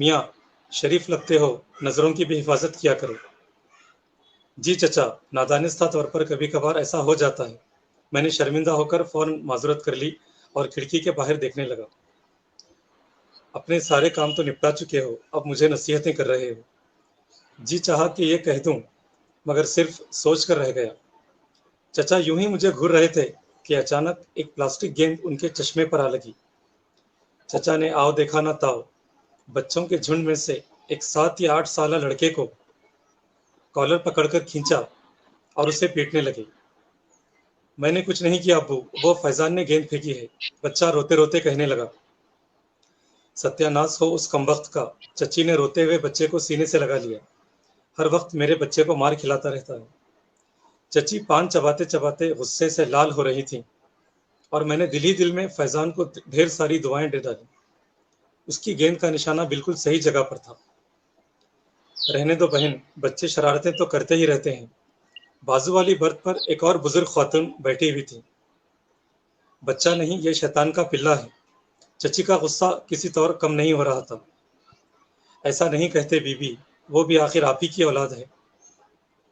میاں شریف لگتے ہو, نظروں کی بھی حفاظت کیا کرو. جی چچا, نادانستہ طور پر کبھی کبھار ایسا ہو جاتا ہے. میں نے شرمندہ ہو کر فوراً معذرت کر لی اور کھڑکی کے باہر دیکھنے لگا. اپنے سارے کام تو نپٹا چکے ہو, اب مجھے نصیحتیں کر رہے ہو. جی چاہا کہ یہ کہہ دوں مگر صرف سوچ کر رہ گیا. چچا یوں ہی مجھے گھور رہے تھے کہ اچانک ایک پلاسٹک گیند ان کے چشمے پر آ لگی. چچا نے آؤ دیکھا نہ تاؤ, بچوں کے جھنڈ میں سے ایک 7 یا 8 سالہ لڑکے کو کالر پکڑ کر کھینچا اور اسے پیٹنے لگے. میں نے کچھ نہیں کیا ابو, وہ فیضان نے گیند پھینکی ہے. بچہ روتے روتے کہنے لگا. ستیہ ناس ہو اس کمبخت کا, چچی نے روتے ہوئے بچے کو سینے سے لگا لیا. ہر وقت میرے بچے کو مار کھلاتا رہتا ہے. چچی پان چباتے چباتے غصے سے لال ہو رہی تھی اور میں نے دل ہی دل میں فیضان کو ڈھیر ساری دعائیں دے ڈالی. اس کی گیند کا نشانہ بالکل صحیح جگہ پر تھا. رہنے دو بہن, بچے شرارتیں تو کرتے ہی رہتے ہیں. بازو والی برتھ پر ایک اور بزرگ خاتون بیٹھی ہوئی تھی. بچہ نہیں, یہ شیطان کا پلہ ہے. چچی کا غصہ کسی طور کم نہیں ہو رہا تھا. ایسا نہیں کہتے بی بی, وہ بھی آخر آپ ہی کی اولاد ہے.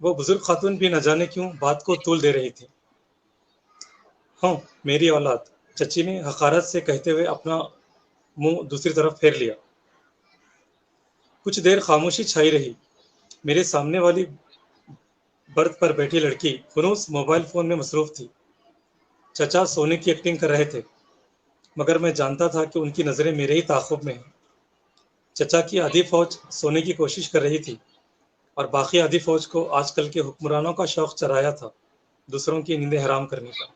وہ بزرگ خاتون بھی نہ جانے کیوں بات کو طول دے رہی تھی. ہاں میری اولاد, چچی نے حقارت سے کہتے ہوئے اپنا منہ دوسری طرف پھیر لیا. کچھ دیر خاموشی چھائی رہی. میرے سامنے والی برتھ پر بیٹھی لڑکی خنوس موبائل فون میں مصروف تھی. چچا سونے کی ایکٹنگ کر رہے تھے مگر میں جانتا تھا کہ ان کی نظریں میرے ہی تعاقب میں ہیں. چچا کی آدھی فوج سونے کی کوشش کر رہی تھی اور باقی آدھی فوج کو آج کل کے حکمرانوں کا شوق چرایا تھا دوسروں کی نیندیں حرام کرنے کا.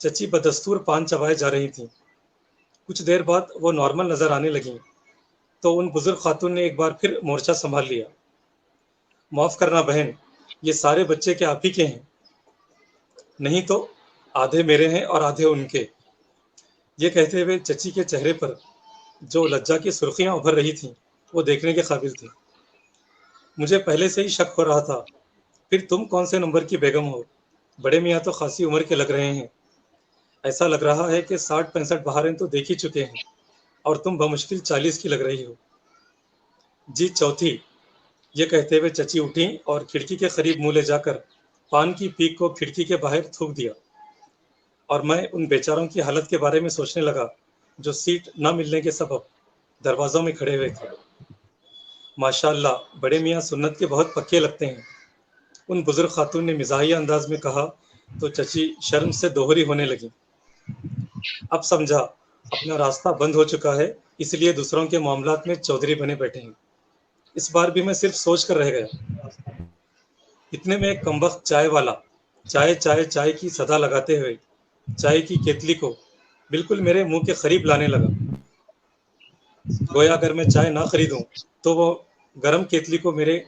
چچی بدستور پان چبائے جا رہی تھیں. کچھ دیر بعد وہ نارمل نظر آنے لگیں تو ان بزرگ خاتون نے ایک بار پھر مورچہ سنبھال لیا. معاف کرنا بہن, یہ سارے بچے کیا آپ ہی کے ہیں؟ نہیں تو آدھے میرے ہیں اور آدھے ان کے. یہ کہتے ہوئے چچی کے چہرے پر جو لجا کی سرخیاں ابھر رہی تھیں وہ دیکھنے کے قابل تھی. مجھے پہلے سے ہی شک ہو رہا تھا. پھر تم کون سے نمبر کی بیگم ہو؟ بڑے میاں تو خاصی عمر کے لگ رہے ہیں. ایسا لگ رہا ہے کہ 60-65 بہاریں تو دیکھ ہی چکے ہیں اور تم بمشکل 40 کی لگ رہی ہو. جی چوتھی. یہ کہتے ہوئے چچی اٹھیں اور کھڑکی کے قریب منہ لے جا کر پان کی پیک کو کھڑکی کے باہر تھوک دیا اور میں ان بیچاروں کی حالت کے بارے میں سوچنے لگا جو سیٹ نہ ملنے کے سبب دروازوں میں کھڑے ہوئے تھے. ماشاء اللہ, بڑے میاں سنت کے بہت پکے لگتے ہیں, ان بزرگ خاتون نے مزاحیہ انداز میں کہا تو چچی شرم سے دوہری ہونے لگی. اب سمجھا, اپنا راستہ بند ہو چکا ہے اس لیے دوسروں کے معاملات میں چودھری بنے بیٹھے ہیں. اس بار بھی میں صرف سوچ کر رہ گیا. اتنے میں ایک کمبخت چائے والا چائے چائے چائے کی صدا لگاتے ہوئے چائے کی کیتلی کو بالکل میرے منہ کے قریب لانے لگا. گویا اگر میں چائے نہ خریدوں تو وہ گرم کیتلی کو میرے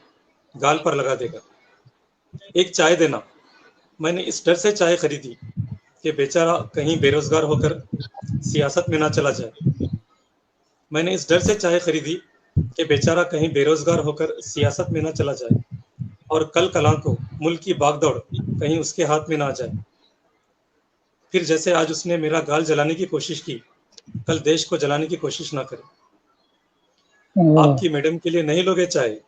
گال پر لگا دے گا. ایک چائے دینا. میں نے اس ڈر سے چائے خریدی کہ بیچارہ کہیں بے روزگار ہو کر سیاست میں نہ چلا جائے. میں نے اس ڈر سے چائے خریدی کہ بیچارہ کہیں بے روزگار ہو کر سیاست میں نہ چلا جائے اور کل کلاں کو ملک کی باغ دوڑ کہیں اس کے ہاتھ میں نہ آ جائے. پھر جیسے آج اس نے میرا گال جلانے کی کوشش کی, کل دیش کو جلانے کی کوشش نہ کرے. آپ کی میڈم کے لیے نہیں لوگے چائے؟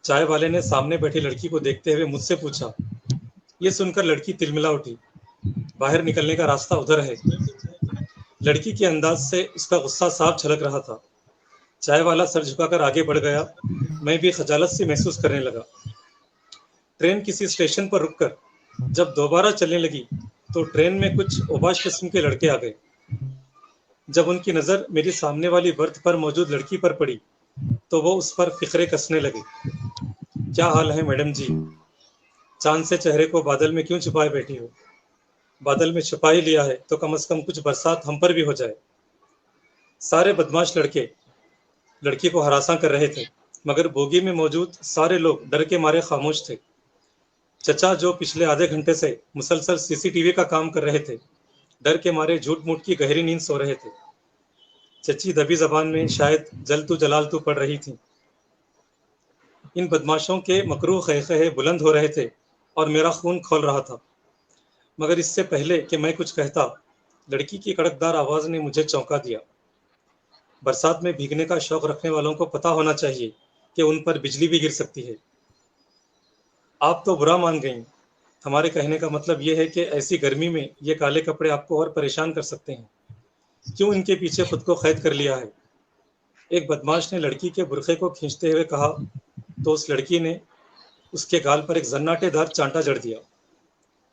چائے والے نے سامنے بیٹھی لڑکی کو دیکھتے ہوئے مجھ سے پوچھا. یہ سن کر لڑکی تلملا اٹھی. باہر نکلنے کا راستہ ادھر ہے. لڑکی کے انداز سے اس کا غصہ صاف جھلک رہا تھا. چائے والا سر جھکا کر آگے بڑھ گیا. میں بھی خجالت سے محسوس کرنے لگا. ٹرین کسی اسٹیشن پر رک کر جب دوبارہ چلنے لگی تو ٹرین میں کچھ اوباش قسم کے لڑکے آ گئے. جب ان کی نظر میری سامنے والی برتھ پر موجود لڑکی پر پڑی تو وہ اس پر فقرے کسنے لگے. کیا حال ہے میڈم جی؟ چاند سے چہرے کو بادل میں کیوں چھپائے بیٹھی ہو؟ بادل میں چھپا ہی لیا ہے تو کم از کم کچھ برسات ہم پر بھی ہو جائے. سارے بدماش لڑکے لڑکی کو ہراساں کر رہے تھے مگر بوگی میں موجود سارے لوگ ڈر کے مارے خاموش تھے. چچا جو پچھلے آدھے گھنٹے سے مسلسل CCTV کا کام کر رہے تھے ڈر کے مارے جھوٹ موٹ کی گہری نیند سو رہے تھے. چچی دبی زبان میں شاید جل تو جلال تو پڑھ رہی تھی. ان بدماشوں کے مکروہ خے بلند ہو رہے تھے اور میرا خون کھول رہا تھا مگر اس سے پہلے کہ میں کچھ کہتا لڑکی کی کڑکدار آواز نے مجھے چونکا دیا. برسات میں بھیگنے کا شوق رکھنے والوں کو پتہ ہونا چاہیے کہ ان پر بجلی بھی گر سکتی ہے۔ آپ تو برا مان گئیں۔ ہمارے کہنے کا مطلب یہ ہے کہ ایسی گرمی میں یہ کالے کپڑے آپ کو اور پریشان کر سکتے ہیں۔ کیوں ان کے پیچھے خود کو قید کر لیا ہے؟ ایک بدماش نے لڑکی کے برقعے کو کھینچتے ہوئے کہا تو اس لڑکی نے اس کے گال پر ایک زناٹے دار چانٹا جڑ دیا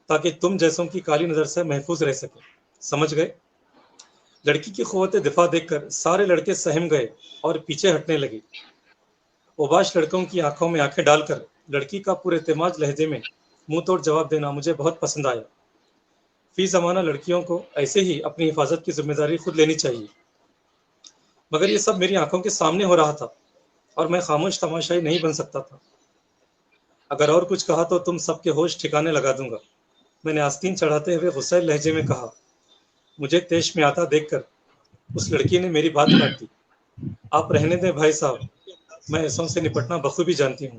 تاکہ تم جیسوں کی کالی نظر سے محفوظ رہ سکے۔ سمجھ گئے؟ لڑکی کی قوت دفاع دیکھ کر سارے لڑکے سہم گئے اور پیچھے ہٹنے لگے۔ اوباش لڑکوں کی آنکھوں میں آنکھیں ڈال کر لڑکی کا پر اعتماد لہجے میں منہ توڑ جواب دینا مجھے بہت پسند آیا۔ فی زمانہ لڑکیوں کو ایسے ہی اپنی حفاظت کی ذمہ داری خود لینی چاہیے، مگر یہ سب میری آنکھوں کے سامنے ہو رہا تھا اور میں خاموش تماشائی نہیں بن سکتا تھا۔ اگر اور کچھ کہا تو تم سب کے ہوش ٹھکانے لگا دوں گا، میں نے آستین چڑھاتے ہوئے غصے لہجے میں کہا۔ مجھے تیش میں آتا دیکھ کر اس لڑکی نے میری بات کاٹ دی۔ آپ رہنے دیں بھائی صاحب، میں ایسوں سے نپٹنا بخوبی جانتی ہوں،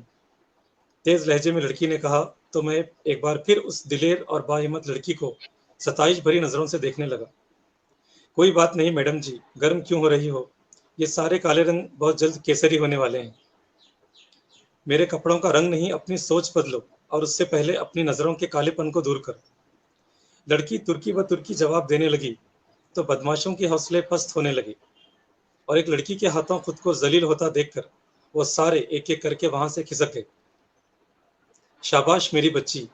تیز لہجے میں لڑکی نے کہا تو میں ایک بار پھر اس دلیر اور باہمت لڑکی کو ستائش بھری نظروں سے دیکھنے لگا۔ کوئی بات نہیں میڈم جی، گرم کیوں ہو رہی ہو؟ یہ سارے کالے رنگ بہت جلد کیسری ہونے والے ہیں۔ میرے کپڑوں کا رنگ نہیں، اپنی سوچ بدلو، اور اس سے پہلے اپنی نظروں کے کالے پن کو دور کر۔ لڑکی ترکی و ترکی جواب دینے لگی تو بدماشوں کے حوصلے پست ہونے لگے اور ایک لڑکی کے ہاتھوں خود کو ذلیل ہوتا دیکھ کر وہ سارے ایک ایک کر کے وہاں سے کھسک گئے۔ شاباش میری بچی،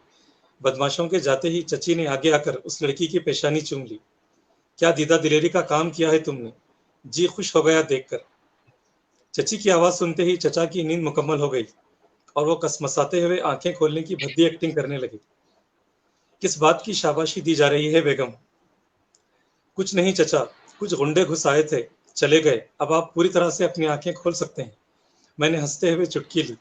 بدماشوں کے جاتے ہی چچی نے آگے آ کر اس لڑکی کی پیشانی چوم لی۔ کیا دیدہ دلیری کا کام کیا ہے تم نے، جی خوش ہو گیا دیکھ کر۔ چچی کی آواز سنتے ہی چچا کی نیند مکمل ہو گئی اور وہ کسمساتے ہوئے آنکھیں کھولنے کی بھدی ایکٹنگ کرنے لگے۔ کس بات کی شاباشی دی جا رہی ہے بیگم؟ کچھ نہیں چچا، کچھ غنڈے گھس آئے تھے، چلے گئے، اب آپ پوری طرح سے اپنی آنکھیں کھول سکتے ہیں۔ میں نے ہنستے ہوئے چٹکی لی۔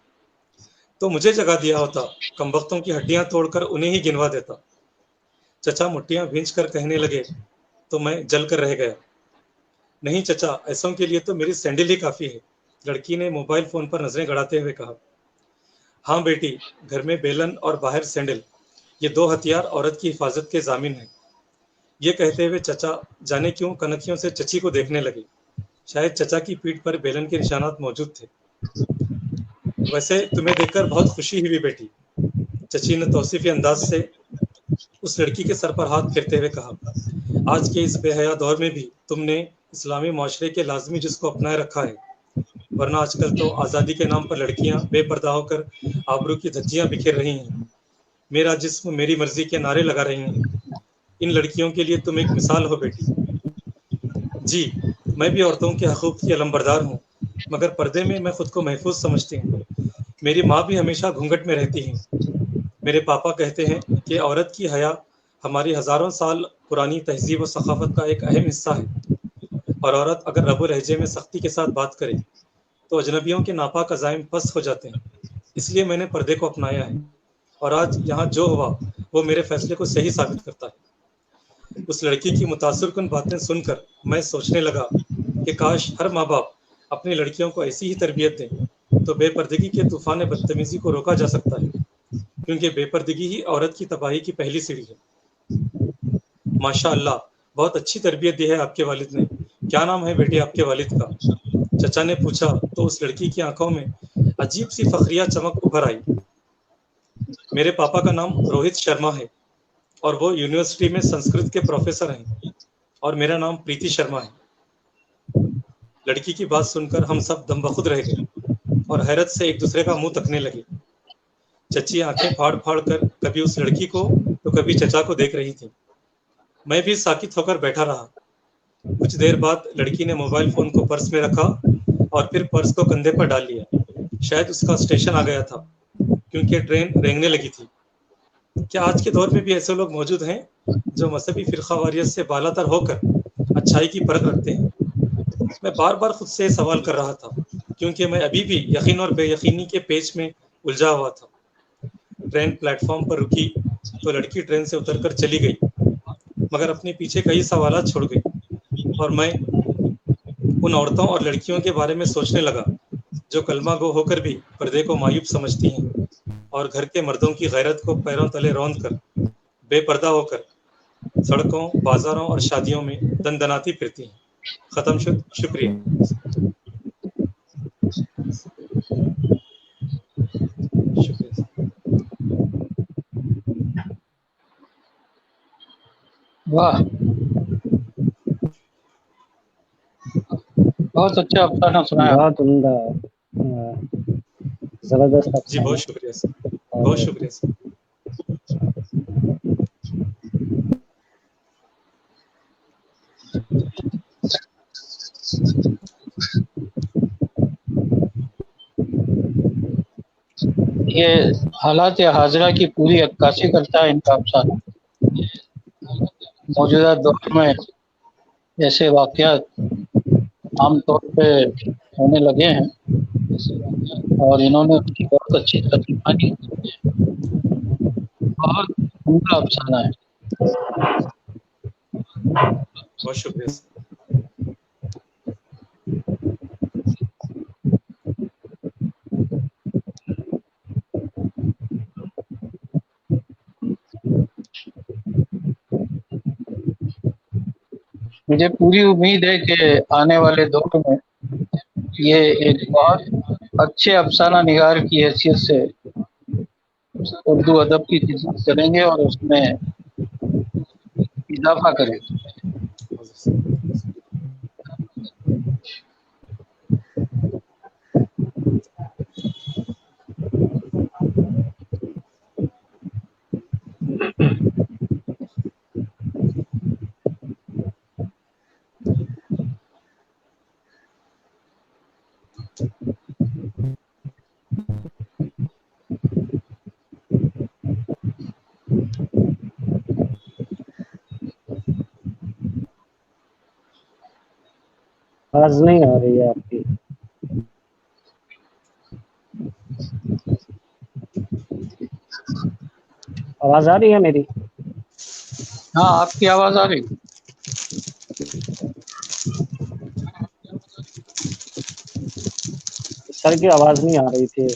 تو مجھے جگا دیا ہوتا، کمبختوں کی ہڈیاں توڑ کر انہیں ہی گنوا دیتا۔ چچا مٹیاں بھینچ کر کہنے لگے تو میں جل کر رہ گیا۔ نہیں چچا، ایسوں کے لیے تو میری سینڈل ہی کافی ہے، لڑکی نے موبائل فون پر نظریں گڑاتے ہوئے کہا۔ ہاں بیٹی، گھر میں بیلن اور باہر سینڈل، یہ دو ہتھیار عورت کی حفاظت کے ضامن ہیں۔ یہ کہتے ہوئے چچا جانے کیوں کنکھیوں سے چچی کو دیکھنے لگے، شاید چچا کی پیٹھ پر بیلن کے نشانات موجود تھے۔ ویسے تمہیں دیکھ کر بہت خوشی ہوئی بیٹی، چچی نے توصیفی انداز سے اس لڑکی کے سر پر ہاتھ پھیرتے ہوئے کہا۔ آج کے اس بے حیا دور میں بھی تم نے اسلامی معاشرے کے لازمی جس کو اپنائے رکھا ہے، ورنہ آج کل تو آزادی کے نام پر لڑکیاں بے پردہ ہو کر آبرو کی دھجیاں بکھیر رہی ہیں، میرا جسم میری مرضی کے نعرے لگا رہی ہیں۔ ان لڑکیوں کے لیے تم ایک مثال ہو بیٹی۔ جی، میں بھی عورتوں کے حقوق کی علمبردار ہوں، مگر پردے میں میں خود کو محفوظ سمجھتی ہوں۔ میری ماں بھی ہمیشہ گھونگھٹ میں رہتی ہیں۔ میرے پاپا کہتے ہیں کہ عورت کی حیا ہماری ہزاروں سال پرانی تہذیب و ثقافت کا ایک اہم حصہ ہے، اور عورت اگر رب و لہجے میں سختی کے ساتھ بات کرے تو اجنبیوں کے ناپاک عزائم پست ہو جاتے ہیں۔ اس لیے میں نے پردے کو اپنایا ہے، اور آج یہاں جو ہوا وہ میرے فیصلے کو صحیح ثابت کرتا ہے۔ اس لڑکی کی متاثر کن باتیں سن کر میں سوچنے لگا کہ کاش ہر ماں باپ اپنی لڑکیوں کو ایسی ہی تربیت دیں تو بے پردگی کے طوفان بدتمیزی کو روکا جا سکتا ہے، کیونکہ بے پردگی ہی عورت کی تباہی کی پہلی سیڑھی ہے۔ ماشاء اللہ، بہت اچھی تربیت دی ہے آپ کے والد نے۔ کیا نام ہے بیٹی آپ کے والد کا؟ چچا نے پوچھا تو اس لڑکی کی آنکھوں میں عجیب سی فخریہ چمک ابھر آئی۔ میرے پاپا کا نام روہت شرما ہے اور وہ یونیورسٹی میں سنسکرت کے پروفیسر ہیں، اور میرا نام پریتی شرما ہے۔ لڑکی کی بات سن کر ہم سب دم بخود رہ گئے اور حیرت سے ایک دوسرے کا منہ تکنے لگے۔ چچی آنکھیں پھاڑ پھاڑ کر کبھی اس لڑکی کو تو کبھی چچا کو دیکھ رہی تھی۔ میں بھی ساکت ہو کر بیٹھا رہا۔ کچھ دیر بعد لڑکی نے موبائل فون کو پرس میں رکھا اور پھر پرس کو کندھے پر ڈال لیا۔ شاید اس کا اسٹیشن آ گیا تھا، کیونکہ ٹرین رینگنے لگی تھی۔ کیا آج کے دور میں بھی ایسے لوگ موجود ہیں جو مذہبی فرقہ واریت سے بالا تر ہو کر اچھائی کی پرکھ رکھتے ہیں؟ میں بار بار خود سے سوال کر رہا تھا، کیونکہ میں ابھی بھی یقین اور بے یقینی کے پیچ میں الجھا ہوا تھا۔ ٹرین پلیٹ فارم پر رکی تو لڑکی ٹرین سے اتر کر چلی گئی، مگر اپنے پیچھے کئی سوالات چھوڑ گئی، اور میں ان عورتوں اور لڑکیوں کے بارے میں سوچنے لگا جو کلمہ گو ہو کر بھی پردے کو معیوب سمجھتی ہیں اور گھر کے مردوں کی غیرت کو پیروں تلے روند کر بے پردہ ہو کر سڑکوں، بازاروں اور شادیوں میں دندناتی پھرتی ہیں۔ ختم شد. شکریہ. شکریہ. واہ، بہت اچھا افسانہ سنایا. بہت عمدہ، زبردست جی افسانہ. بہت شکریہ سر. بہت شکریہ سر. یہ حالات حاضرہ کی پوری عکاسی کرتا ہے ان کا افسانہ. موجودہ دور میں ایسے واقعات عام طور پہ ہونے لگے ہیں اور انہوں نے اس کی بہت اچھی ترجمانی کی ہے. بہت عمدہ افسانہ ہے. بہت شکریہ سر. مجھے پوری امید ہے کہ آنے والے دور میں یہ ایک بہت اچھے افسانہ نگار کی حیثیت سے اردو ادب کی خدمت کریں گے اور اس میں اضافہ کریں گے. آواز نہیں آ رہی ہے آپ کی. آواز آ رہی ہے میری؟ ہاں، آپ کی آواز آ رہی. سر کی آواز نہیں آ رہی تھی.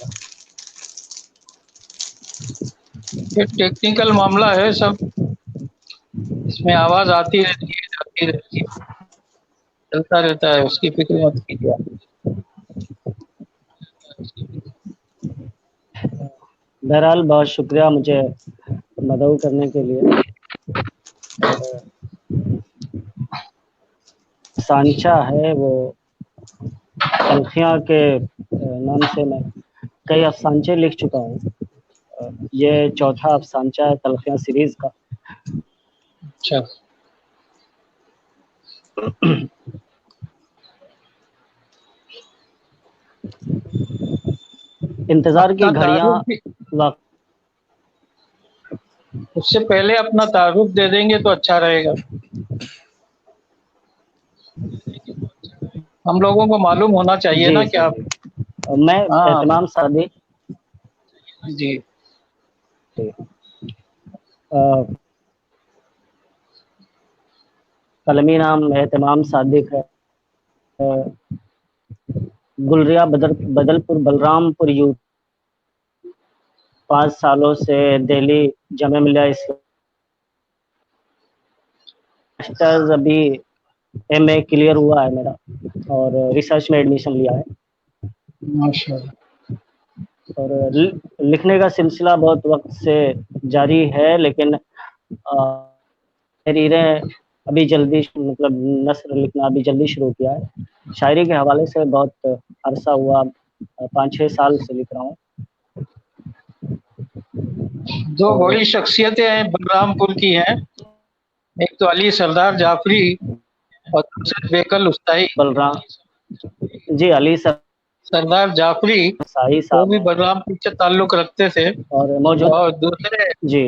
یہ ٹیکنیکل معاملہ ہے سب، اس میں آواز آتی رہتی ہے جاتی رہتی ہے، چلتا رہتا ہے، اس کی فکر مت کیجیے آپ. بہرحال بہت شکریہ مجھے مدعو کرنے کے لیے. سانچہ ہے وہ تلخیاں کے نام سے میں کئی افسانچے لکھ چکا ہوں. یہ چوتھا افسانچہ ہے تلخیاں سیریز کا. اچھا، انتظار کی اپنا گھڑیاں تعارف بھی وقت. اس سے پہلے اپنا تعارف دے دیں گے تو اچھا رہے گا. ہم لوگوں کو معلوم ہونا چاہیے جی نا کہ سر آپ. جی. میں ہاں اہتمام صادق. جی، قلمی نام اہتمام صادق ہے. گلریا بدل پور بلرام پور یو. 5 سالوں سے دہلی جامعہ ملیہ اسلامیہ ماسٹرز ابھی ایم اے کلیئر ہوا ہے میرا اور ریسرچ میں ایڈمیشن لیا ہے. ماشاء اللہ. اور لکھنے کا سلسلہ بہت وقت سے جاری ہے لیکن تحریریں ابھی جلدی مطلب نثر لکھنا ابھی جلدی شروع کیا ہے. شاعری کے حوالے سے بہت عرصہ ہوا، 5-6 سال سے لکھ رہا ہوں. دو اور بڑی شخصیتیں ہیں بلرام پور کی ہیں، ایک تو علی سردار جعفری اور دوسرے بیکل استائی. بلرام جی علی سردار جعفری سائی وہ صاحب بھی ہیں بلرام پور سے تعلق رکھتے تھے، اور موجود. اور دوسرے جی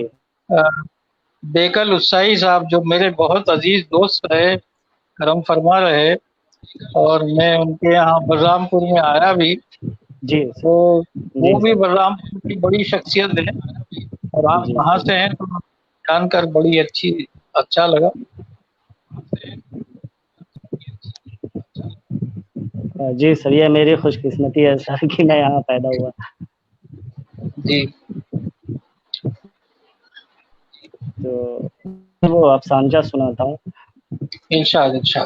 بیکل استائی صاحب جو میرے بہت عزیز دوست رہے، کرم فرما رہے، اور میں ان کے یہاں بلرام پور میں آیا بھی. جی تو جی وہ بھی سر. بلرام پور کی بڑی شخصیت ہے، اور آپ جی وہاں سر. سے ہیں تو جان کر بڑی اچھا لگا. جی سر، یہ میری خوش قسمتی ہے سر کہ میں یہاں پیدا ہوا. جی، تو وہ افسانچہ سناتا ہوں. انشاءاللہ.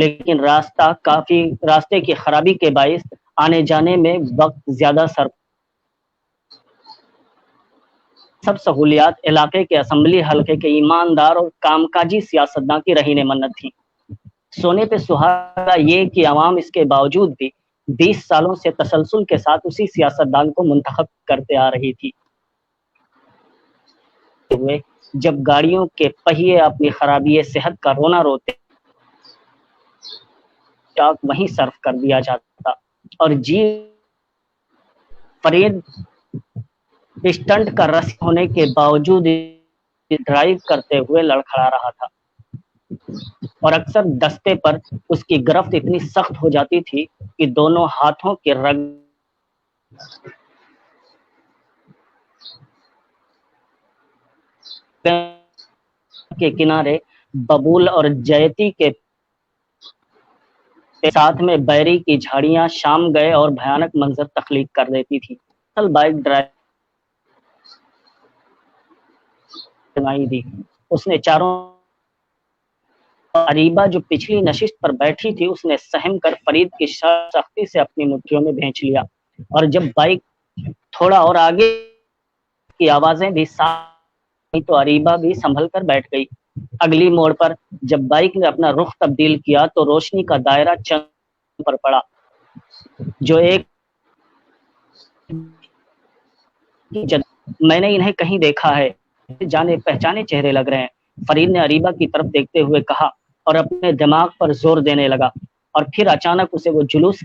لیکن راستے کی خرابی کے باعث آنے جانے میں وقت زیادہ سب سہولیات علاقے کے اسمبلی حلقے کے ایماندار اور کام کاجی سیاستداں کی رہین منت تھیں۔ سونے پہ سہاگا یہ کہ عوام اس کے باوجود بھی 20 سالوں سے تسلسل کے ساتھ اسی سیاستدان کو منتخب کرتے آ رہی تھی۔ جب گاڑیوں کے پہیے اپنی خرابی صحت کا رونا روتے وہیں صرف کر دیا جاتا اور جی فرید اسٹنٹ کا رس ہونے کے باوجود ڈرائیو کرتے ہوئے لڑکھڑا رہا تھا، اور اکثر دستے پر اس کی گرفت اتنی سخت ہو جاتی تھی کہ دونوں ہاتھوں کے رگ کے کنارے ببول اور جیتی کے ساتھ میں بیری کی جھاڑیاں شام گئے اور بھیانک منظر تخلیق کر دیتی تھی۔ بائک ڈرائیو دی اس نے چاروں اریبہ جو پچھلی نشست پر بیٹھی تھی اس نے سہم کر فرید کی سختی سے اپنی مٹھیوں میں بھینچ لیا، اور جب بائک تھوڑا اور آگے کی آوازیں بھی صاف تو اریبہ بھی سنبھل کر بیٹھ گئی۔ اگلی موڑ پر جب بائک نے اپنا رخ تبدیل کیا تو روشنی کا دائرہ چند پر پڑا جو ایک میں نے انہیں کہیں دیکھا ہے، جانے پہچانے چہرے لگ رہے ہیں، فرید نے اریبہ کی طرف دیکھتے ہوئے کہا اور اپنے دماغ پر زور دینے لگا، اور پھر اچانک اسے وہ جلوس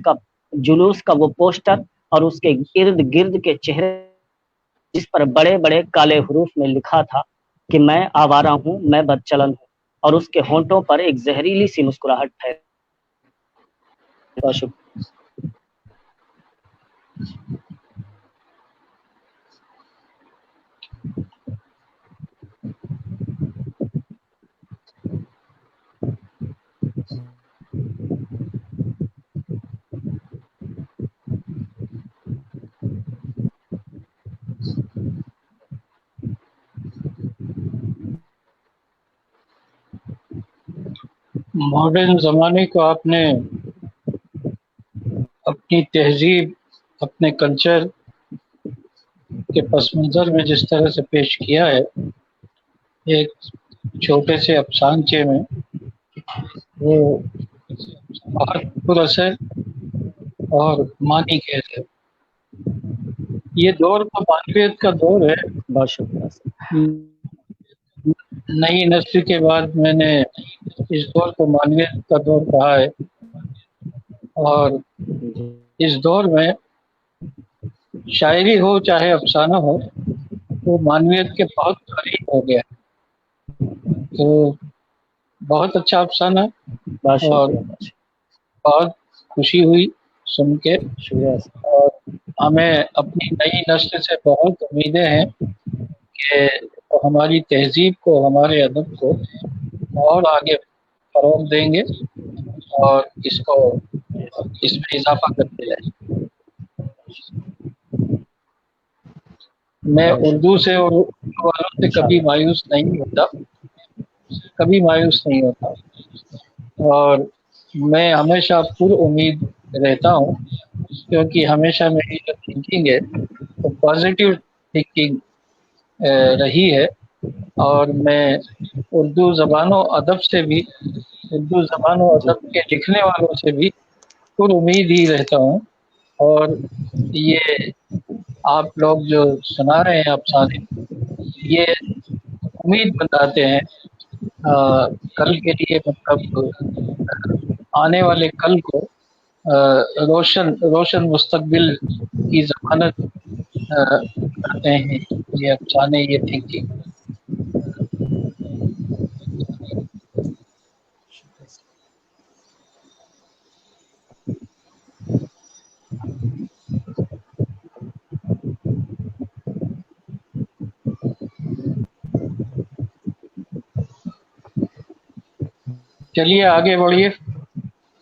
کا وہ پوسٹر اور اس کے ارد گرد کے چہرے جس پر بڑے بڑے کالے حروف میں لکھا تھا کہ میں آوارہ ہوں، میں بدچلن ہوں، اور اس کے ہونٹوں پر ایک زہریلی سی مسکراہٹ پھیل۔ بہت شکریہ۔ ماڈرن زمانے کو آپ نے اپنی تہذیب، اپنے کلچر کے پس منظر میں جس طرح سے پیش کیا ہے، ایک چھوٹے سے افسانچے میں، وہ بہت پراثر اور معنی خیز ہے۔ یہ دور تو معنویت کا دور ہے۔ بہت شکریہ۔ نئی نسل کے بعد میں نے اس دور کو معنویت کا دور کہا ہے، اور اس دور میں شاعری ہو چاہے افسانہ ہو وہ معنویت کے بہت قریب ہو گیا، تو بہت اچھا افسانہ اور بہت خوشی ہوئی سن کے، اور ہمیں اپنی نئی نسل سے بہت امیدیں ہیں کہ وہ ہماری تہذیب کو، ہمارے ادب کو اور آگے فروغ دیں گے اور اس میں اضافہ کرتے جائیں۔ میں اردو سے اور اردو والوں سے کبھی مایوس نہیں ہوتا، اور میں ہمیشہ پر امید رہتا ہوں، کیونکہ ہمیشہ میری جو تھنکنگ ہے وہ پازیٹیو تھنکنگ رہی ہے، اور میں اردو زبان و ادب کے لکھنے والوں سے بھی پر امید ہی رہتا ہوں، اور یہ آپ لوگ جو سنا رہے ہیں افسانے، یہ امید بتاتے ہیں کل کے لیے، مطلب آنے والے کل کو روشن مستقبل کی ضمانت کرتے ہیں یہ افسانے، یہ تھنکنگ۔ چلیے آگے بڑھیے۔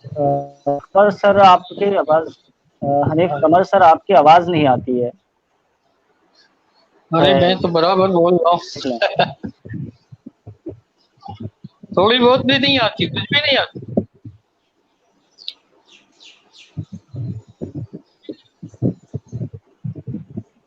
قمر سر آپ کی آواز، حنیف قمر سر آپ کی آواز نہیں آتی ہے۔ ارے میں تو برابر بول رہا ہوں، تھوڑی بہت بھی نہیں آتی، کچھ بھی نہیں آتی۔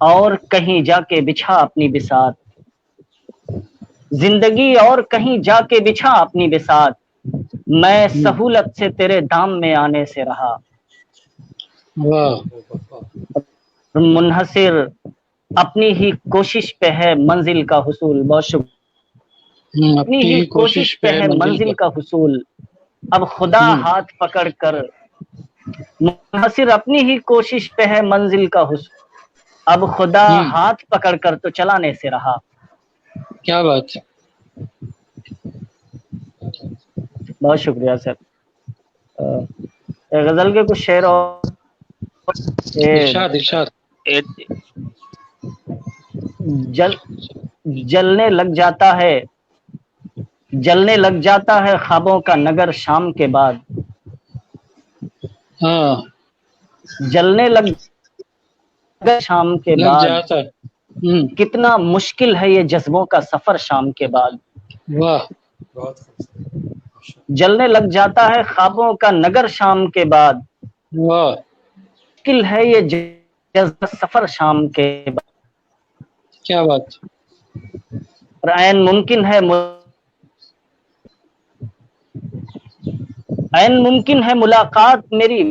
اور کہیں جا کے بچھا اپنی بساط، زندگی اور کہیں جا کے بچھا اپنی بساط، میں سہولت سے تیرے دام میں آنے سے رہا، واہ منحصر اپنی ہی کوشش پہ ہے منزل کا حصول. بہت شکریہ. اپنی اپنی ہی ہی کوشش پہ ہے منزل کا حصول، اب خدا ہاتھ پکڑ کر، منحصر اپنی ہی کوشش پہ ہے منزل کا حصول، اب خدا ہاتھ پکڑ کر تو چلانے سے رہا. کیا بات ہے. بہت شکریہ سر. غزل کے کچھ شعر اور ارشاد ارشاد. جل جلنے لگ جاتا ہے، جلنے لگ جاتا ہے خوابوں کا نگر شام کے بعد، ہاں جلنے لگ شام کے لگ بعد، جاتا ہے. کتنا مشکل ہے یہ جذبوں کا سفر شام کے بعد، واہ بہت خوبصورت. جلنے لگ جاتا ہے خوابوں کا نگر شام کے بعد، واہ مشکل ہے یہ جذبہ سفر شام کے بعد، کیا بات. اور عین ممکن ہے ملاقات میری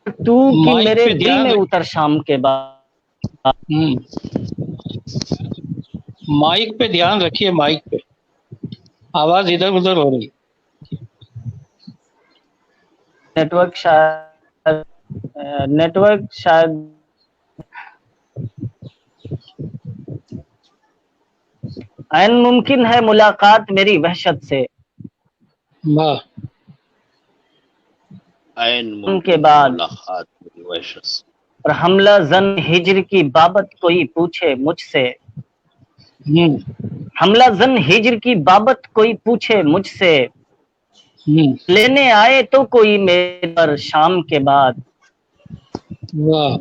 تو کہ مائک میرے پہ دل دھیان میں رکھ. اتر شام کے بعد. مائک پہ دھیان رکھیے، مائک پہ آواز ادھر ادھر ہو رہی. نیٹ ورک شاید عین ممکن ہے ملاقات میری وحشت سے، واہ ان کے بعد، اور حملہ زن ہجر کی بابت کوئی پوچھے مجھ سے، حملہ زن ہجر کی بابت کوئی پوچھے مجھ سے، لینے آئے تو کوئی میرے پر شام کے بعد، واہ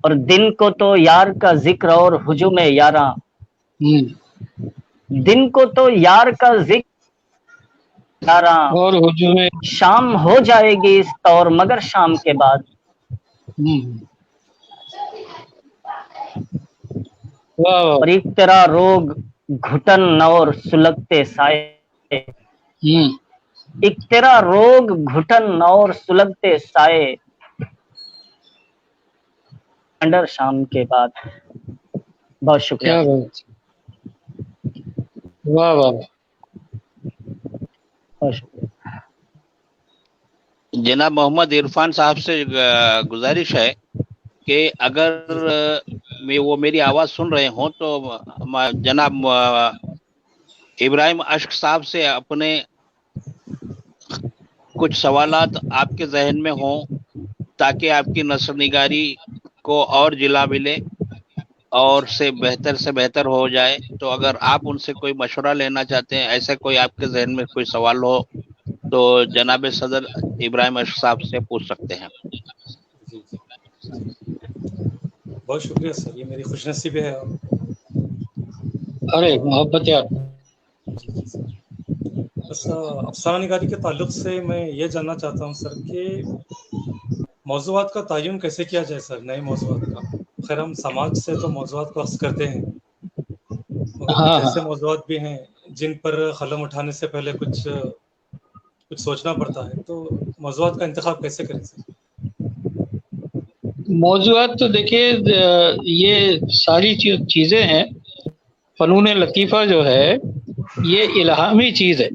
اور دن کو تو یار کا ذکر اور ہجوم یاراں، دن کو تو یار کا ذکر یاراں، اور ہجوم. شام ہو جائے گی اس طور مگر شام کے بعد، واہ اور ایک تیرا روگ گھٹن اور سلگتے سائے، ایک تیرا روگ گھٹن اور سلگتے سائے، انڈر شام کے بعد. بہت شکریہ. کیا بات. واہ واہ. بہت شکریہ. جناب محمد عرفان صاحب سے گزارش ہے کہ اگر وہ میری آواز سن رہے ہوں تو جناب ابراہیم اشک صاحب سے اپنے کچھ سوالات آپ کے ذہن میں ہوں تاکہ آپ کی نثر نگاری کو اور جلا ملے اور سے بہتر ہو جائے. تو اگر آپ ان سے کوئی مشورہ لینا چاہتے ہیں، ایسا کوئی آپ کے ذہن میں کوئی سوال ہو تو جناب صدر ابراہیم اشک صاحب سے پوچھ سکتے ہیں. بہت شکریہ سر، یہ میری خوش نصیبی ہے. ارے محبت یار. بس افسانہ نگاری کے تعلق سے میں یہ جاننا چاہتا ہوں سر کہ موضوعات کا تعین کیسے کیا جائے سر، نئے موضوعات کا. خیر ہم سماج سے تو موضوعات کو اخذ کرتے ہیں، مگر ہاں کچھ ہاں ایسے موضوعات بھی ہیں جن پر قلم اٹھانے سے پہلے کچھ سوچنا پڑتا ہے. تو موضوعات کا انتخاب کیسے کریں سر؟ موضوعات تو دیکھیے یہ ساری چیزیں ہیں. فنون لطیفہ جو ہے یہ الہامی چیز ہے.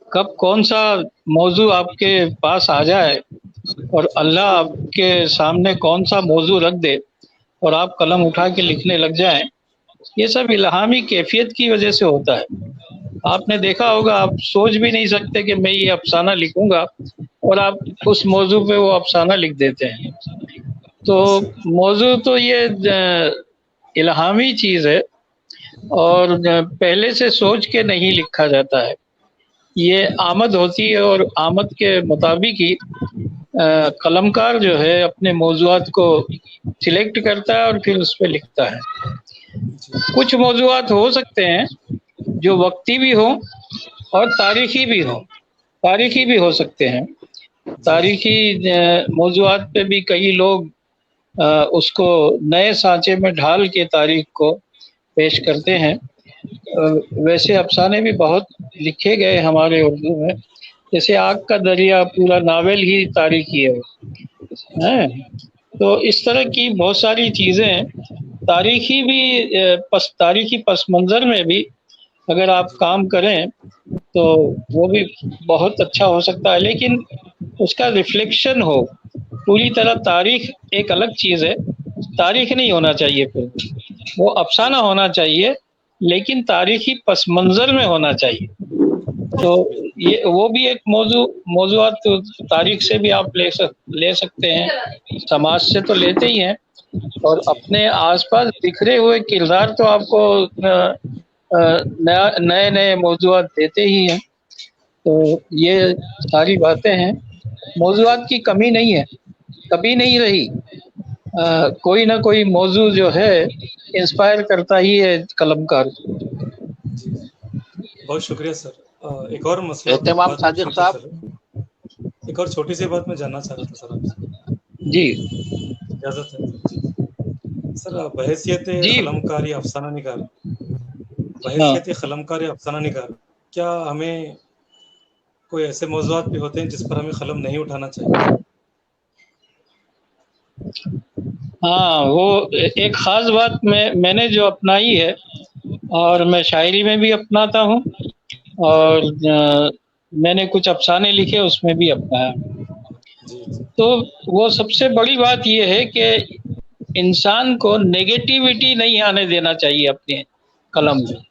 کب کون سا موضوع آپ کے پاس آ جائے اور اللہ آپ کے سامنے کون سا موضوع رکھ دے اور آپ قلم اٹھا کے لکھنے لگ جائیں، یہ سب الہامی کیفیت کی وجہ سے ہوتا ہے. آپ نے دیکھا ہوگا، آپ سوچ بھی نہیں سکتے کہ میں یہ افسانہ لکھوں گا اور آپ اس موضوع پہ وہ افسانہ لکھ دیتے ہیں. تو موضوع تو یہ الہامی چیز ہے اور پہلے سے سوچ کے نہیں لکھا جاتا ہے. یہ آمد ہوتی ہے اور آمد کے مطابق ہی قلمکار جو ہے اپنے موضوعات کو سلیکٹ کرتا ہے اور پھر اس پہ لکھتا ہے. کچھ موضوعات ہو سکتے ہیں جو وقتی بھی ہوں اور تاریخی بھی ہوں. تاریخی بھی ہو سکتے ہیں تاریخی موضوعات پہ بھی کئی لوگ اس کو نئے سانچے میں ڈھال کے تاریخ کو پیش کرتے ہیں. ویسے افسانے بھی بہت لکھے گئے ہمارے اردو میں، جیسے آگ کا دریا پورا ناول ہی تاریخی ہے. تو اس طرح کی بہت ساری چیزیں ہیں. تاریخی بھی تاریخی پس منظر میں بھی اگر آپ کام کریں تو وہ بھی بہت اچھا ہو سکتا ہے، لیکن اس کا ریفلیکشن ہو. پوری طرح تاریخ ایک الگ چیز ہے، تاریخ نہیں ہونا چاہیے، پھر وہ افسانہ ہونا چاہیے لیکن تاریخی پس منظر میں ہونا چاہیے. تو یہ وہ بھی ایک موضوعات تاریخ سے بھی آپ لے سکتے ہیں، سماج سے تو لیتے ہی ہیں، اور اپنے آس پاس بکھرے ہوئے کردار تو آپ کو نئے نئے موضوعات دیتے ہی ہیں. تو یہ ساری باتیں ہیں. موضوعات کی کمی نہیں ہے، کبھی نہیں رہی. کوئی نہ کوئی موضوع جو ہے انسپائر کرتا ہی ہے قلم کار. جی بہت شکریہ سر. ایک اور مسئلہ اہتمام بات صادق پوچھنی تھی صاحب. سر. ایک اور چھوٹی سی بات میں جاننا چاہ رہا تھا سر آپ سے، جی اجازت ہے؟ جی سر، بحیثیت جی قلم کار یا افسانہ نگار، ہاں بحیثیت قلم کار یا افسانہ نگار، کیا ہمیں کوئی ایسے موضوعات بھی ہوتے ہیں جس پر ہمیں قلم نہیں اٹھانا چاہیے؟ ہاں، وہ ایک خاص بات میں نے جو اپنائی ہے، اور میں شاعری میں بھی اپناتا ہوں، اور میں نے کچھ افسانے لکھے اس میں بھی اپنایا. جی جی تو وہ سب سے بڑی بات یہ ہے کہ انسان کو نیگیٹیوٹی نہیں آنے دینا چاہیے اپنے قلم جی میں.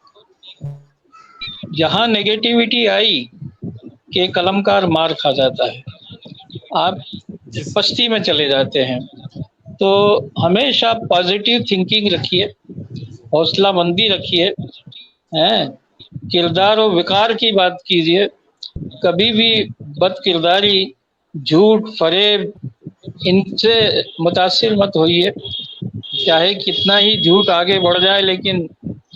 جہاں نیگیٹیوٹی آئی کہ قلم کار مار کھا جاتا ہے، آپ جی سر. پستی میں چلے جاتے ہیں. تو ہمیشہ پازیٹیو تھنکنگ رکھیے، حوصلہ مندی رکھیے، کردار و وقار کی بات کیجیے. کبھی بھی بد کرداری، جھوٹ، فریب، ان سے متاثر مت ہوئیے. جی چاہے کتنا ہی جھوٹ آگے بڑھ جائے لیکن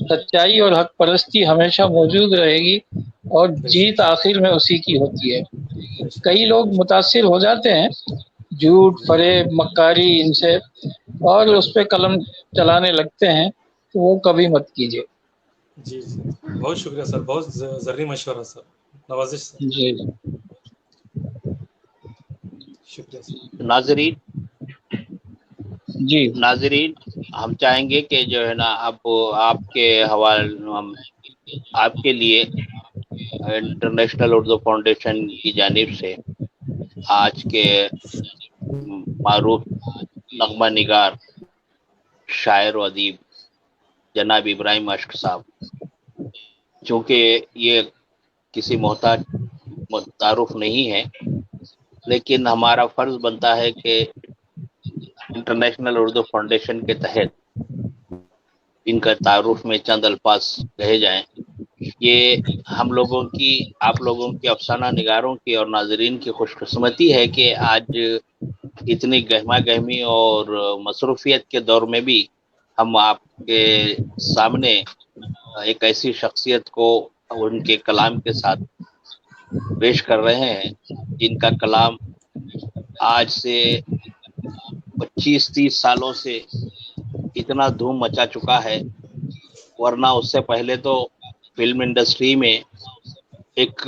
سچائی اور حق پرستی ہمیشہ موجود رہے گی، اور بے جیت شک آخر میں اسی کی ہوتی ہے. بے شک کئی بے لوگ شک. متاثر ہو جاتے ہیں جھوٹ، جی فریب، مکاری ان سے، اور اس پہ قلم چلانے لگتے ہیں. تو وہ کبھی مت کیجیے. جی جی بہت شکریہ سر، بہت ضروری مشورہ سر، نوازش سر. جی شکریہ سر. ناظرین جی ناظرین ہم چاہیں گے کہ جو ہے نا اب آپ کے حوالے آپ کے لیے انٹرنیشنل اردو فاؤنڈیشن کی جانب سے آج کے معروف نغمہ نگار، شاعر و ادیب جناب ابراہیم اشک صاحب، چونکہ یہ کسی محتاج تعارف نہیں ہے، لیکن ہمارا فرض بنتا ہے کہ انٹرنیشنل اردو فاؤنڈیشن کے تحت ان کا تعارف میں چند الفاظ کہے جائیں. یہ ہم لوگوں کی، آپ لوگوں کی، افسانہ نگاروں کی اور ناظرین کی خوش قسمتی ہے کہ آج اتنی گہما گہمی اور مصروفیت کے دور میں بھی ہم آپ کے سامنے ایک ایسی شخصیت کو ان کے کلام کے ساتھ پیش کر رہے ہیں جن کا کلام آج سے 25-30 سالوں سے اتنا دھوم مچا چکا ہے. ورنہ اس سے پہلے تو فلم انڈسٹری میں ایک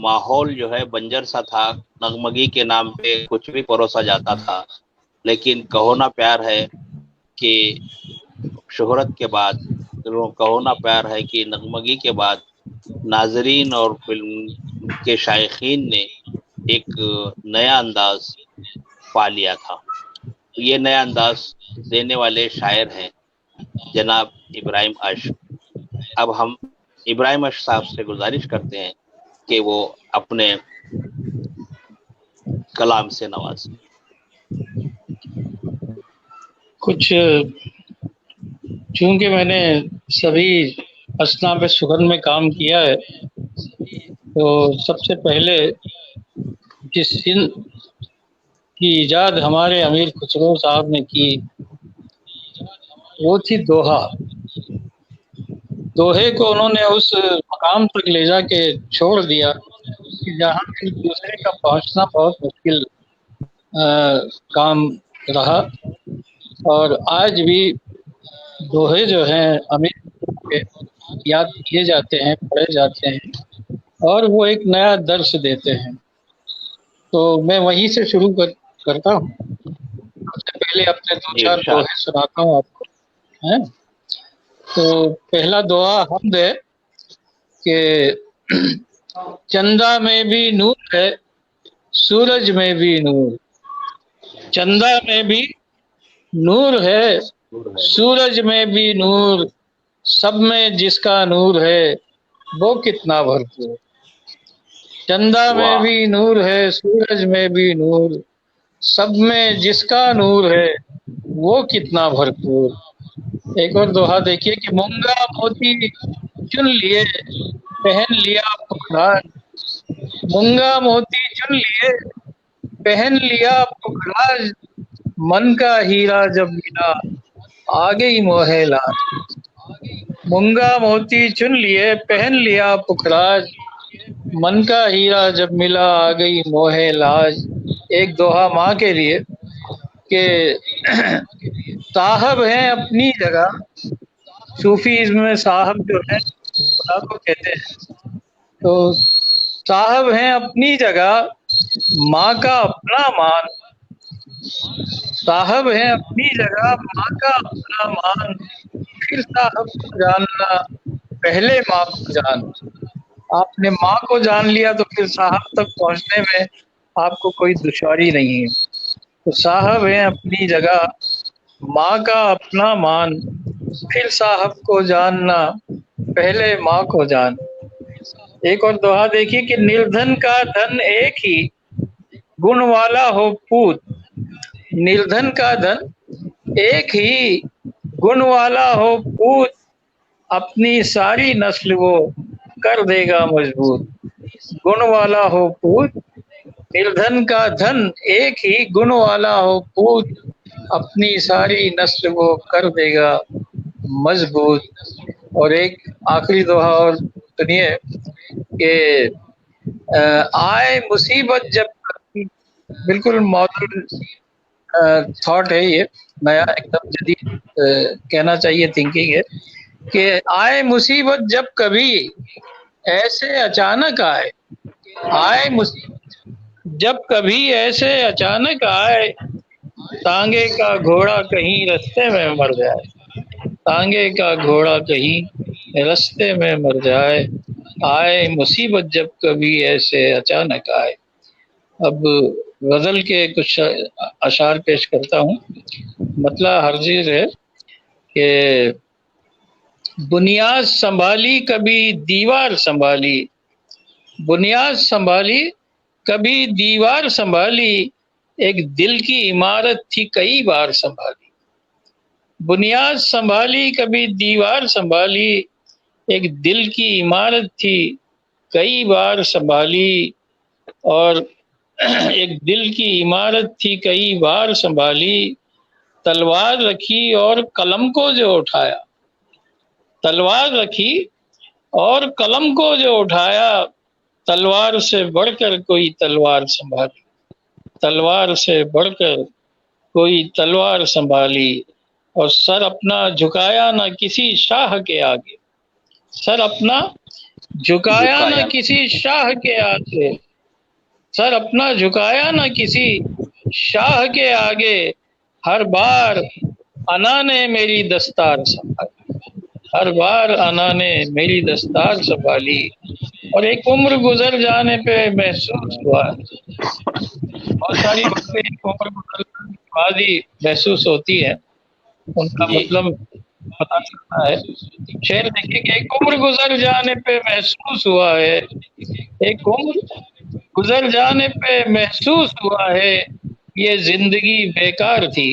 ماحول جو ہے بنجر سا تھا، نغمگی کے نام پہ کچھ بھی پروسا جاتا تھا. لیکن کہو نا پیار ہے کہ شہرت کے بعد، کہو نا پیار ہے کہ نغمگی کے بعد ناظرین اور فلم کے شائقین نے ایک نیا انداز پا لیا تھا. یہ نیا انداز دینے والے شاعر ہیں جناب ابراہیم اشک. اب ہم ابراہیم اشک صاحب سے گزارش کرتے ہیں کہ وہ اپنے کلام سے نوازیں. کچھ چونکہ میں نے سبھی اصناف سخن میں کام کیا ہے، تو سب سے پہلے جس ہند کی ایجاد ہمارے امیر خسرو صاحب نے کی وہ تھی دوہا. دوہے کو انہوں نے اس مقام تک لے جا کے چھوڑ دیا کہ جہاں ایک دوسرے کا پہنچنا بہت مشکل کام رہا، اور آج بھی دوہے جو ہیں امیر کے یاد کیے جاتے ہیں، پڑھے جاتے ہیں، اور وہ ایک نیا درس دیتے ہیں۔ تو میں وہیں سے شروع کرتا ہوں۔ سب سے پہلے اپنے دو جی چار ارشاد۔ دوہے سناتا ہوں آپ کو، ہیں؟ تو پہلا دوہا حمد ہے کہ چندہ میں بھی نور ہے، سورج میں بھی نور، چندہ میں بھی نور ہے، سورج میں بھی نور، سب میں جس کا نور ہے وہ کتنا بھرپور۔ چندہ میں واہ، بھی نور ہے، سورج میں بھی نور، سب میں جس کا نور ہے وہ کتنا بھرپور۔ ایک اور دوہا دیکھیے کہ مونگا موتی چن لیے، پہن لیا پکھرا، مونگا موتی چن لیے، پہن لیا پکھراج، من کا ہیرا جب ملا آ گئی موہ لاج۔ مونگا موتی چن لیے، پہن لیا پکھراج، من کا ہیرا جب ملا آ گئی موہ لاج۔ ایک دوہا ماں کے لیے کہ صاحب ہیں اپنی جگہ، صوفیزم میں صاحب جو ہے خدا کو کہتے ہیں، تو صاحب ہیں اپنی جگہ، ماں کا اپنا مان، صاحب ہیں اپنی جگہ، ماں کا اپنا مان، پھر صاحب کو جاننا پہلے ماں کو جان۔ آپ نے ماں کو جان لیا تو پھر صاحب تک پہنچنے میں آپ کو کوئی دشواری نہیں ہے۔ تو صاحب ہیں اپنی جگہ، ماں کا اپنا مان، پھر صاحب کو جاننا پہلے ماں کو جان۔ ایک اور دوہا دیکھیے کہ نردھن کا دھن ایک ہی، گن والا ہو پوت، نردھن کا دھن ایک ہی، گن والا ہو پوت، اپنی ساری نسل وہ کر دے گا مضبوط۔ گن والا ہو پوت، نردھن کا دھن ایک ہی، گن والا ہو پوت، اپنی ساری نسل وہ کر دے گا مضبوط۔ اور ایک آخری دوہا اور سنیے کہ آئے مصیبت جب کبھی، بالکل ماڈرن تھاٹ ہے، یہ نیا ایک دم جدید کہنا چاہیے تھنکنگ ہے کہ آئے مصیبت جب کبھی ایسے اچانک آئے، آئے جب کبھی ایسے اچانک آئے، تانگے کا گھوڑا کہیں رستے میں مر جائے، تانگے کا گھوڑا کہیں رستے میں مر جائے، آئے مصیبت جب کبھی ایسے اچانک آئے۔ اب غزل کے کچھ اشعار پیش کرتا ہوں۔ مطلع ہرزیز ہے کہ بنیاد سنبھالی کبھی دیوار سنبھالی، بنیاد سنبھالی کبھی دیوار سنبھالی، ایک دل کی عمارت تھی کئی بار سنبھالی، بنیاد سنبھالی کبھی دیوار سنبھالی، ایک دل کی عمارت تھی کئی بار سنبھالی، اور ایک دل کی عمارت تھی کئی بار سنبھالی، تلوار رکھی اور قلم کو جو اٹھایا، تلوار رکھی اور قلم کو جو اٹھایا، تلوار سے بڑھ کر کوئی تلوار سنبھالی، تلوار سے بڑھ کر کوئی تلوار سنبھالی، اور سر اپنا جھکایا نہ کسی شاہ کے آگے، سر اپنا جھکایا نہ کسی شاہ کے آگے، سر اپنا جھکایا نہ کسی شاہ کے آگے، ہر بار انا نے میری دستار سنبھالی، ہر بار انا نے میری دستار سنبھالی، اور ایک عمر گزر جانے پہ محسوس ہوا، بہت ساری باتیں ایک عمر گزر جانے کے بعد ہی محسوس ہوتی ہیں، ان کا جی مطلب پتا چلتا ہے۔ شعر دیکھیے کہ ایک عمر گزر جانے پہ محسوس ہوا ہے، ایک عمر گزر جانے پہ محسوس ہوا ہے، یہ زندگی بیکار تھی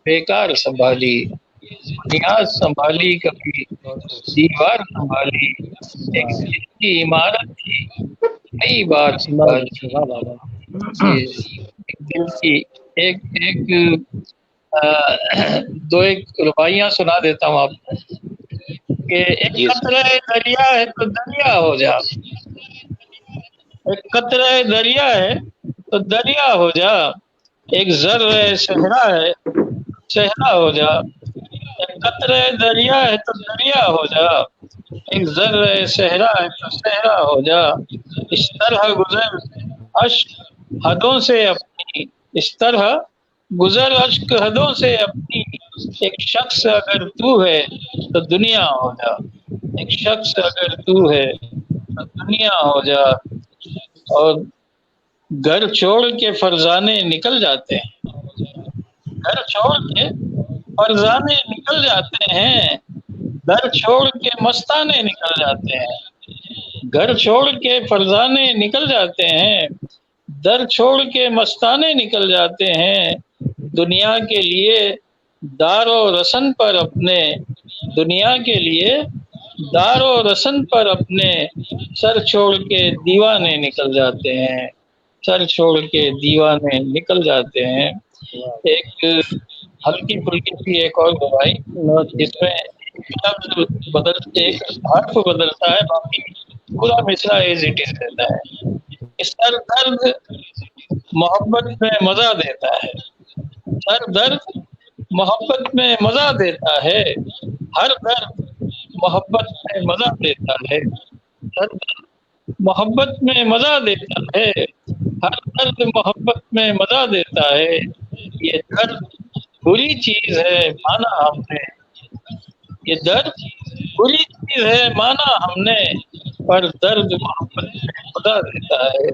بیکار سنبھالی، بنیاد سنبھالی کبھی دیوار سنبھالی، ایک دل کی عمارت تھی کئی بار سنبھالی۔ جی، ایک دل کی ایک ایک دو ایک رباعیاں سنا دیتا ہوں آپ کو کہ ایک جی قطرہ دریا ہے تو دریا ہو جا، ایک قطرہ دریا ہے تو دریا ہو جا، ایک ذرہ صحرا ہے صحرا ہو جا، ایک قطرہ دریا ہے تو دریا ہو جا، ایک ذرہ صحرا ہے تو صحرا ہو جا، اس طرح گزر اشک حدوں سے اپنی، اس طرح گزر اشک حدوں سے اپنی، ایک شخص اگر تو ہے تو دنیا ہو جا، ایک شخص اگر تو ہے تو دنیا ہو جا۔ اور گھر چھوڑ کے فرزانے نکل جاتے ہیں، گھر چھوڑ کے فرزانے نکل جاتے ہیں، گھر چھوڑ کے مستانے نکل جاتے ہیں، گھر چھوڑ کے فرزانے نکل جاتے ہیں، در چھوڑ کے مستانے نکل جاتے ہیں، دنیا کے لیے دار و رسن پر اپنے، دنیا کے لیے دار و رسن پر اپنے سر چھوڑ کے دیوانے نکل جاتے ہیں، سر چھوڑ کے دیوانے نکل جاتے ہیں۔ ایک ہلکی پھلکی سی ایک اور گواہی جس میں ایک لفظ ایک حرف بدلتا ہے، باقی پورا مصرع ایز اٹ از رہتا ہے۔ سر درد محبت میں مزہ دیتا ہے، سر درد محبت میں مزہ دیتا ہے، ہر درد محبت میں مزہ دیتا ہے، ہر درد محبت میں مزہ دیتا ہے، ہر درد محبت میں مزہ دیتا ہے، یہ درد بری چیز ہے مانا ہم نے، یہ درد بری چیز ہے مانا ہم نے، پر درد محبت میں مزہ دیتا ہے،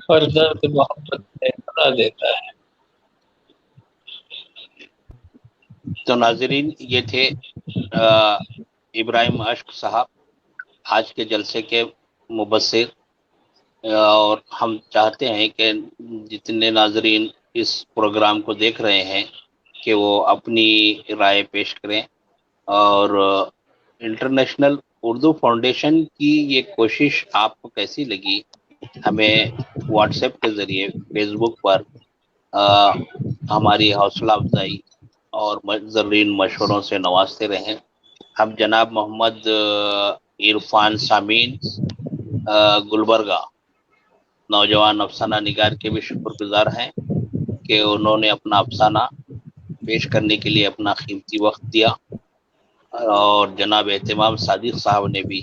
پر درد محبت میں مزہ دیتا ہے۔ تو ناظرین، یہ تھے ابراہیم اشک صاحب، آج کے جلسے کے مبصر، اور ہم چاہتے ہیں کہ جتنے ناظرین اس پروگرام کو دیکھ رہے ہیں کہ وہ اپنی رائے پیش کریں، اور انٹرنیشنل اردو فاؤنڈیشن کی یہ کوشش آپ کو کیسی لگی، ہمیں واٹس ایپ کے ذریعے، فیس بک پر ہماری حوصلہ افزائی اور زرین مشوروں سے نوازتے رہیں۔ ہم جناب محمد عرفان سامین گلبرگہ، نوجوان افسانہ نگار کے بھی شکر گزار ہیں کہ انہوں نے اپنا افسانہ پیش کرنے کے لیے اپنا قیمتی وقت دیا، اور جناب اہتمام صادق صاحب نے بھی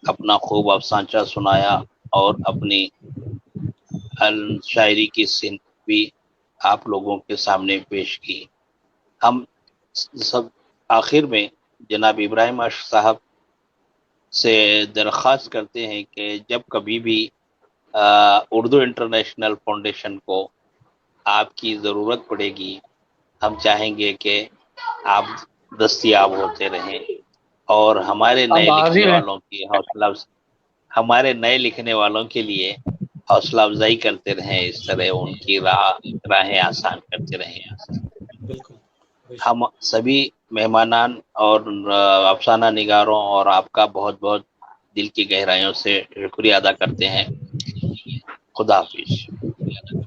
اپنا خوب افسانچہ سنایا اور اپنی شاعری کی صنف بھی آپ لوگوں کے سامنے پیش کی۔ ہم سب آخر میں جناب ابراہیم اشک صاحب سے درخواست کرتے ہیں کہ جب کبھی بھی اردو انٹرنیشنل فاؤنڈیشن کو آپ کی ضرورت پڑے گی، ہم چاہیں گے کہ آپ دستیاب ہوتے رہیں، اور ہمارے نئے لکھنے والوں کی ہمارے نئے لکھنے والوں کے لیے حوصلہ افزائی کرتے رہیں، اس طرح ان کی راہیں آسان کرتے رہیں۔ بالکل۔ ہم سبھی مہمانان اور افسانہ نگاروں اور آپ کا بہت بہت دل کی گہرائیوں سے شکریہ ادا کرتے ہیں۔ خدا حافظ۔